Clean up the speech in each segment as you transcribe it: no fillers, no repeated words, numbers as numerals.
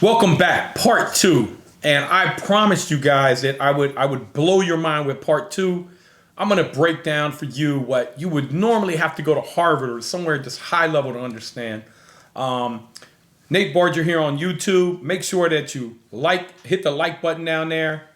Welcome back, part two. And I promised you guys that I would blow your mind with part two. I'm gonna break down for you what you would normally have to go to Harvard or somewhere just high level to understand. Nate Barger here on YouTube. Make sure that you hit the like button down there.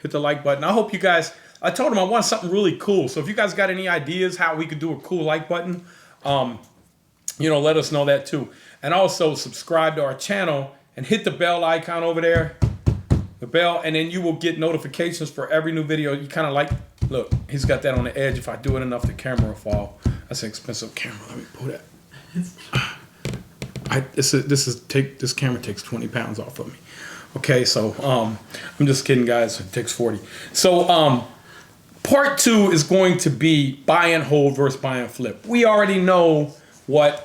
Hit the like button. I hope you guys, I told him I want something really cool. So if you guys got any ideas how we could do a cool like button, let us know that too. And also subscribe to our channel and hit the bell icon over there, the bell, and then you will get notifications for every new video. You kind of like, look, he's got that on the edge. If I do it enough, the camera will fall. That's an expensive camera. Let me pull that. This camera takes 20 pounds off of me. Okay, so I'm just kidding, guys. It takes 40. So part two is going to be buy and hold versus buy and flip. We already know what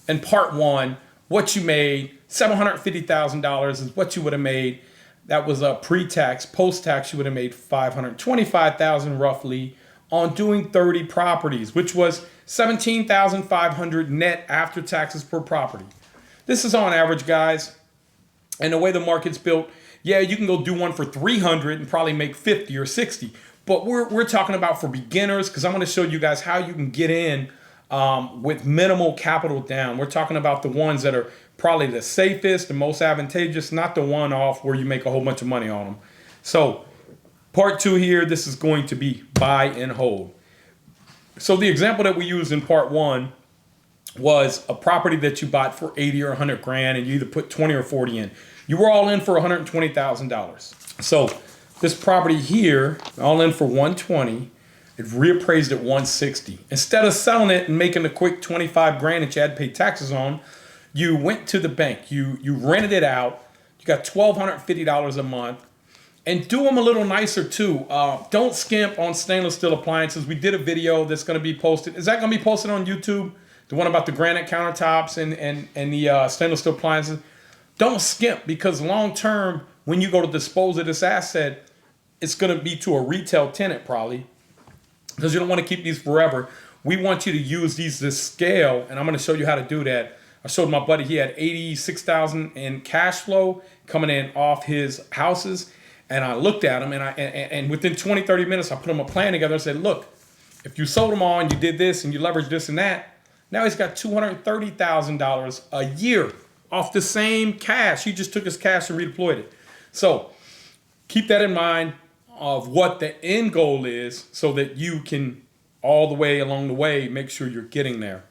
in part one, what you made. $750,000 is what you would have made. That was a pre-tax. Post-tax, you would have made $525,000 roughly on doing 30 properties, which was $17,500 net after taxes per property. This is on average, guys. And the way the market's built, yeah, you can go do one for 300 and probably make 50 or 60. But we're talking about for beginners, because I'm going to show you guys how you can get in with minimal capital down. We're talking about the ones that are probably the safest, the most advantageous, not the one-off where you make a whole bunch of money on them. So part two here, this is going to be buy and hold. So the example that we used in part one was a property that you bought for 80 or 100 grand and you either put 20 or 40 in. You were all in for $120,000. So this property here, all in for 120, it reappraised at 160. Instead of selling it and making a quick 25 grand that you had to pay taxes on, you went to the bank, you rented it out, you got $1,250 a month, and do them a little nicer too. Don't skimp on stainless steel appliances. We did a video that's gonna be posted. Is that gonna be posted on YouTube? The one about the granite countertops and the stainless steel appliances? Don't skimp, because long term, when you go to dispose of this asset, it's gonna be to a retail tenant probably, because you don't wanna keep these forever. We want you to use these to scale, and I'm gonna show you how to do that. I showed my buddy, he had $86,000 in cash flow coming in off his houses. And I looked at him and within 20, 30 minutes, I put him a plan together and said, look, if you sold them all and you did this and you leveraged this and that, now he's got $230,000 a year off the same cash. He just took his cash and redeployed it. So keep that in mind of what the end goal is so that you can all the way along the way, make sure you're getting there.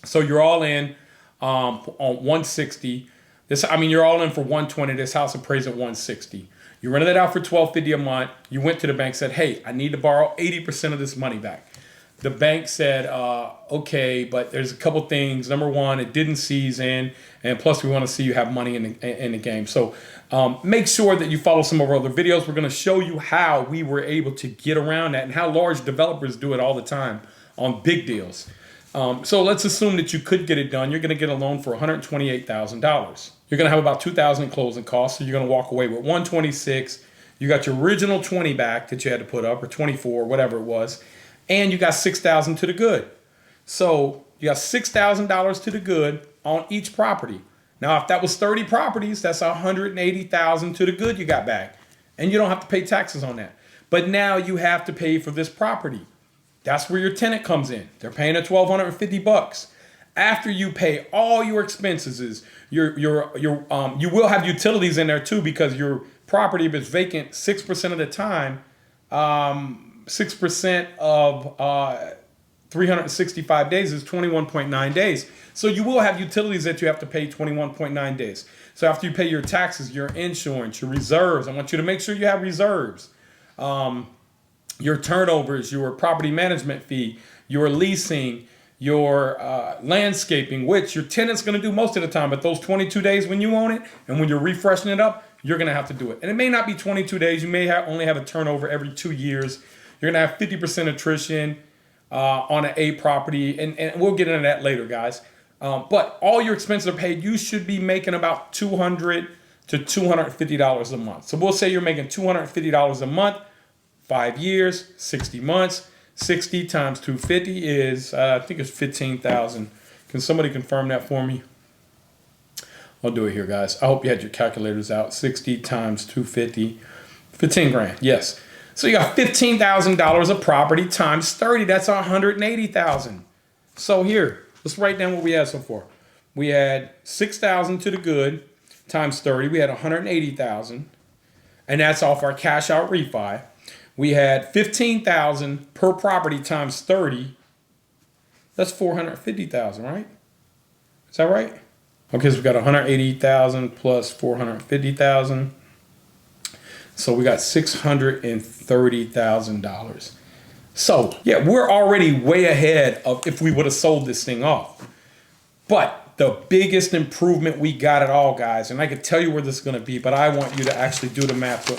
So you're all in on 160. You're all in for 120. This house appraised at 160. You rented it out for $1,250 a month. You went to the bank, said, hey, I need to borrow 80% of this money back. The bank said, okay, but there's a couple things. Number one, it didn't seize in, and plus we want to see you have money in the game. So make sure that you follow some of our other videos. We're going to show you how we were able to get around that and how large developers do it all the time on big deals. So let's assume that you could get it done. You're going to get a loan for $128,000. You're going to have about $2,000 in closing costs, so you're going to walk away with $126,000. You got your original 20 back that you had to put up, or 24, whatever it was, and you got $6,000 to the good. So you got $6,000 to the good on each property. Now, if that was 30 properties, that's $180,000 to the good you got back, and you don't have to pay taxes on that. But now you have to pay for this property. That's where your tenant comes in. They're paying at $1,250. After you pay all your expenses, you will have utilities in there too, because your property, if it's vacant 6% of the time, 6% of 365 days is 21.9 days. So you will have utilities that you have to pay 21.9 days. So after you pay your taxes, your insurance, your reserves, I want you to make sure you have reserves. Your turnovers, your property management fee, your leasing, your landscaping, which your tenant's going to do most of the time, but those 22 days when you own it and when you're refreshing it up, you're going to have to do it. And it may not be 22 days. You may only have a turnover every 2 years. You're going to have 50% attrition on an A property, and we'll get into that later, guys. But all your expenses are paid. You should be making about $200 to $250 a month. So we'll say you're making $250 a month, 5 years, 60 months. 60 times 250 is, I think it's 15,000. Can somebody confirm that for me? I'll do it here, guys. I hope you had your calculators out. 60 times 250, 15 grand. Yes. So you got $15,000 of property times 30. That's 180,000. So here, let's write down what we had so far. We had 6,000 to the good times 30. We had 180,000, and that's off our cash out refi. We had 15,000 per property times 30. That's 450,000, right? Is that right? Okay, so we got 180,000 plus 450,000. So we got $630,000. So yeah, we're already way ahead of if we would have sold this thing off. But the biggest improvement we got at all, guys, and I could tell you where this is going to be, but I want you to actually do the math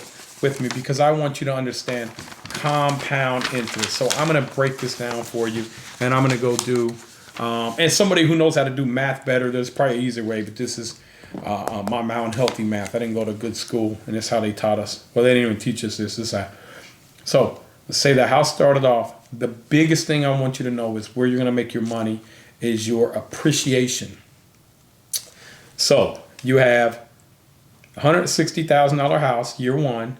with me because I want you to understand compound interest. So I'm going to break this down for you, and I'm going to go do, and somebody who knows how to do math better, there's probably an easier way, but this is my Mount Healthy math. I didn't go to good school, and that's how they taught us. Well, they didn't even teach us this. So let's say the house started off. The biggest thing I want you to know is where you're going to make your money is your appreciation. So you have $160,000 house, year one.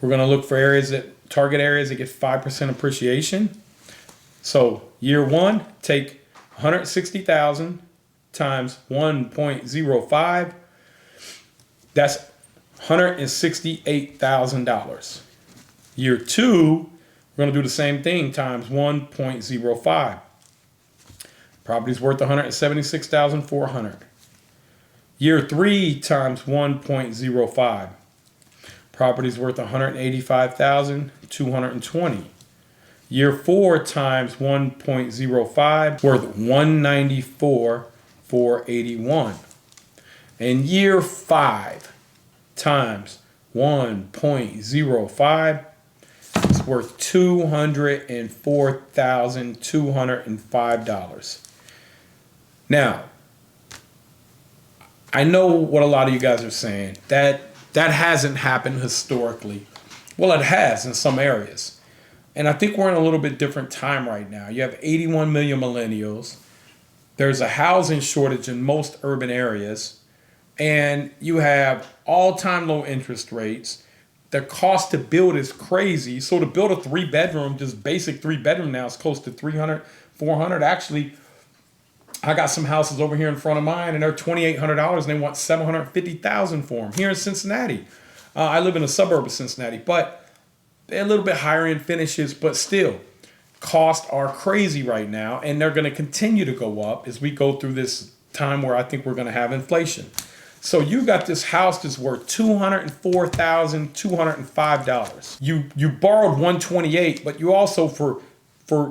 We're going to look for target areas that get 5% appreciation. So year one, take 160,000 times 1.05. That's $168,000. Year two, we're going to do the same thing times 1.05. Property's worth $176,400. Year three times 1.05. Property's worth $185,220. Year four times 1.05 worth $194,481. And year five times 1.05 is worth $204,205. Now, I know what a lot of you guys are saying. That hasn't happened historically. Well, it has in some areas. And I think we're in a little bit different time right now. You have 81 million millennials. There's a housing shortage in most urban areas. And you have all-time low interest rates. The cost to build is crazy. So to build a 3-bedroom, just basic 3-bedroom now is close to $300, $400. Actually, I got some houses over here in front of mine, and they're $2,800, and they want $750,000 for them here in Cincinnati. I live in a suburb of Cincinnati, but they're a little bit higher end finishes, but still, costs are crazy right now, and they're going to continue to go up as we go through this time where I think we're going to have inflation. So you got this house that's worth $204,205. You borrowed $128, but you also for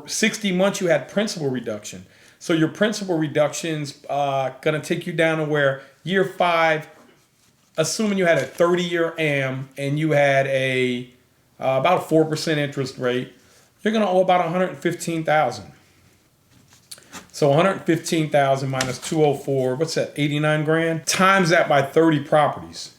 60 months you had principal reduction. So your principal reduction's gonna take you down to where year five, assuming you had a 30-year AM and you had about a 4% interest rate, you're gonna owe about $115,000. So 115,000 minus 204, what's that, 89 grand? Times that by 30 properties.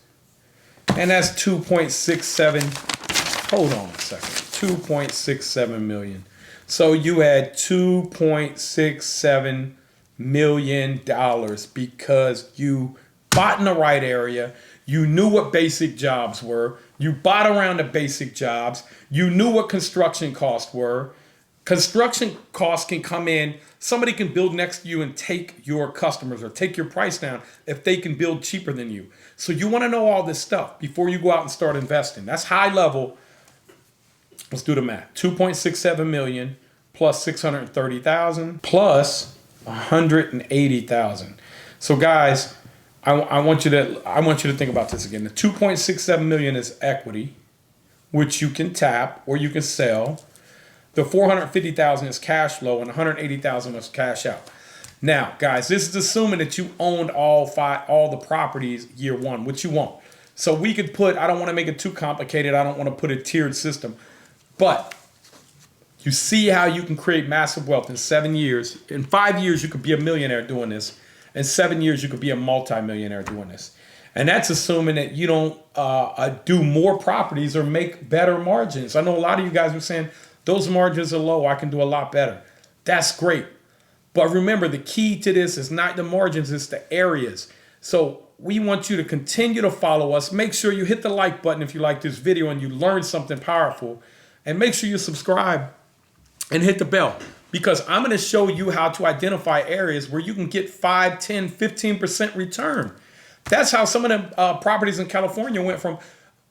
And that's 2.67, hold on a second, $2.67 million. So you had $2.67 million because you bought in the right area. You knew what basic jobs were. You bought around the basic jobs. You knew what construction costs were. Construction costs can come in. Somebody can build next to you and take your customers or take your price down if they can build cheaper than you. So you want to know all this stuff before you go out and start investing. That's high level. Let's do the math. 2.67 million plus 630,000 plus 180,000. So guys, I want you to think about this again. The 2.67 million is equity, which you can tap or you can sell. The 450,000 is cash flow and 180,000 is cash out. Now, guys, this is assuming that you owned all the properties year one, which you won't. So we could put, I don't want to make it too complicated. I don't want to put a tiered system, but you see how you can create massive wealth in 7 years. In 5 years, you could be a millionaire doing this. In 7 years, you could be a multimillionaire doing this. And that's assuming that you don't do more properties or make better margins. I know a lot of you guys were saying, those margins are low, I can do a lot better. That's great. But remember, the key to this is not the margins, it's the areas. So we want you to continue to follow us. Make sure you hit the like button if you like this video and you learned something powerful. And make sure you subscribe and hit the bell, because I'm going to show you how to identify areas where you can get 5, 10, 15% return. That's how some of the properties in California went from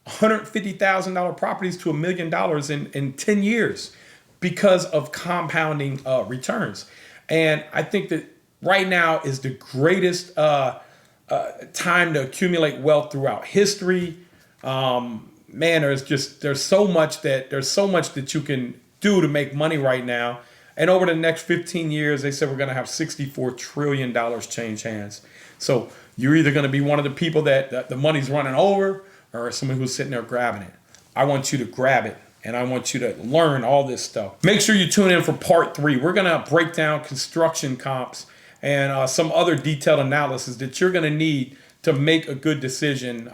$150,000 properties to $1 million in 10 years because of compounding returns. And I think that right now is the greatest time to accumulate wealth throughout history. Man, there's so much that you can do to make money right now. And over the next 15 years, they said we're going to have $64 trillion change hands. So you're either going to be one of the people that the money's running over, or someone who's sitting there grabbing it. I want you to grab it, and I want you to learn all this stuff. Make sure you tune in for part 3. We're going to break down construction comps and some other detailed analysis that you're going to need to make a good decision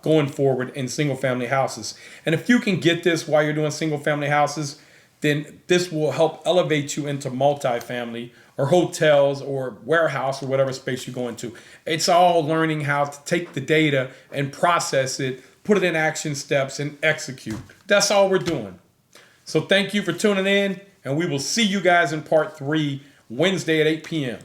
going forward in single family houses. And if you can get this while you're doing single family houses, then this will help elevate you into multifamily or hotels or warehouse or whatever space you go into. It's all learning how to take the data and process it, put it in action steps, and execute. That's all we're doing. So thank you for tuning in, and we will see you guys in part 3 Wednesday at 8 p.m.